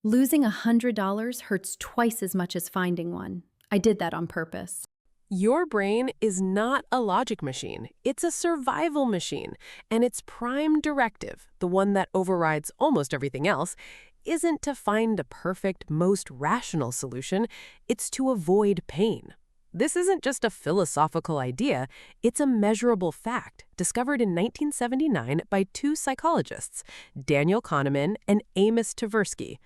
Losing $100 hurts twice as much as finding one. I did that on purpose. Your brain is not a logic machine. It's a survival machine. And its prime directive, the one that overrides almost everything else, isn't to find a perfect, most rational solution. It's to avoid pain. This isn't just a philosophical idea. It's a measurable fact discovered in 1979 by two psychologists, Daniel Kahneman and Amos Tversky.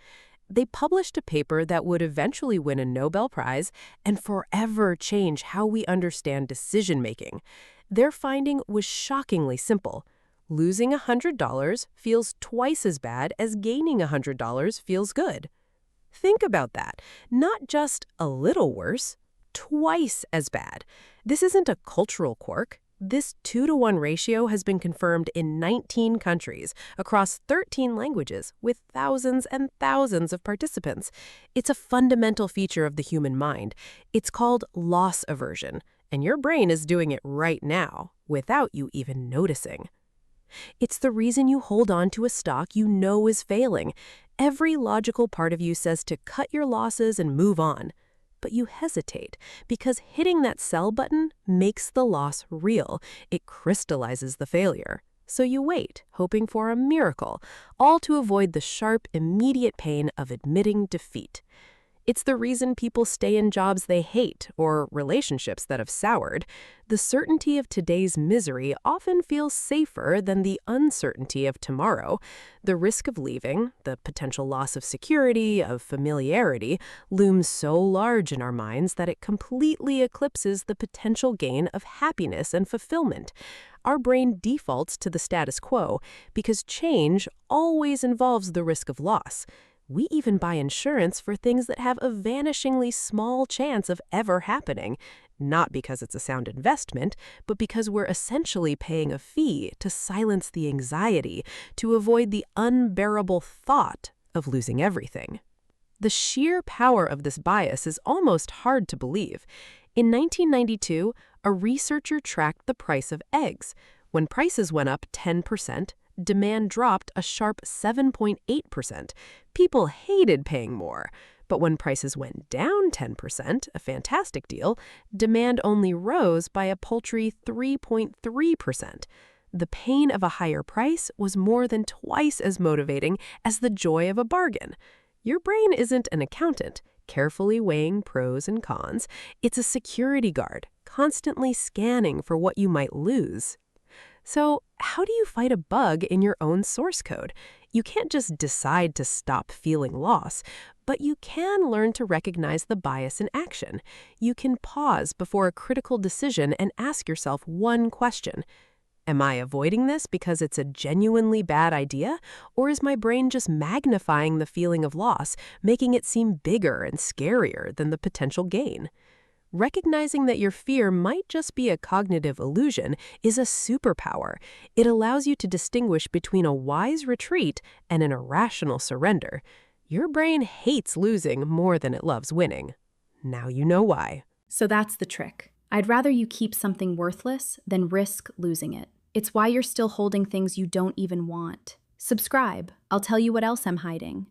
They published a paper that would eventually win a Nobel Prize and forever change how we understand decision-making. Their finding was shockingly simple. Losing $100 feels twice as bad as gaining $100 feels good. Think about that. Not just a little worse, twice as bad. This isn't a cultural quirk. This 2-to-1 ratio has been confirmed in 19 countries across 13 languages with thousands and thousands of participants. It's a fundamental feature of the human mind. It's called loss aversion, and your brain is doing it right now without you even noticing. It's the reason you hold on to a stock you know is failing. Every logical part of you says to cut your losses and move on. But you hesitate because hitting that sell button makes the loss real. It crystallizes the failure. So you wait, hoping for a miracle, all to avoid the sharp, immediate pain of admitting defeat. It's the reason people stay in jobs they hate or relationships that have soured. The certainty of today's misery often feels safer than the uncertainty of tomorrow. The risk of leaving, the potential loss of security, of familiarity, looms so large in our minds that it completely eclipses the potential gain of happiness and fulfillment. Our brain defaults to the status quo because change always involves the risk of loss. We even buy insurance for things that have a vanishingly small chance of ever happening, not because it's a sound investment, but because we're essentially paying a fee to silence the anxiety, to avoid the unbearable thought of losing everything. The sheer power of this bias is almost hard to believe. In 1992, a researcher tracked the price of eggs. When prices went up 10%, demand dropped a sharp 7.8%. People hated paying more. But when prices went down 10%, a fantastic deal, demand only rose by a paltry 3.3%. The pain of a higher price was more than twice as motivating as the joy of a bargain. Your brain isn't an accountant, carefully weighing pros and cons. It's a security guard, constantly scanning for what you might lose. So, how do you fight a bug in your own source code? You can't just decide to stop feeling loss, but you can learn to recognize the bias in action. You can pause before a critical decision and ask yourself one question. Am I avoiding this because it's a genuinely bad idea, or is my brain just magnifying the feeling of loss, making it seem bigger and scarier than the potential gain? Recognizing that your fear might just be a cognitive illusion is a superpower. It allows you to distinguish between a wise retreat and an irrational surrender. Your brain hates losing more than it loves winning. Now you know why. So that's the trick. I'd rather you keep something worthless than risk losing it. It's why you're still holding things you don't even want. Subscribe. I'll tell you what else I'm hiding.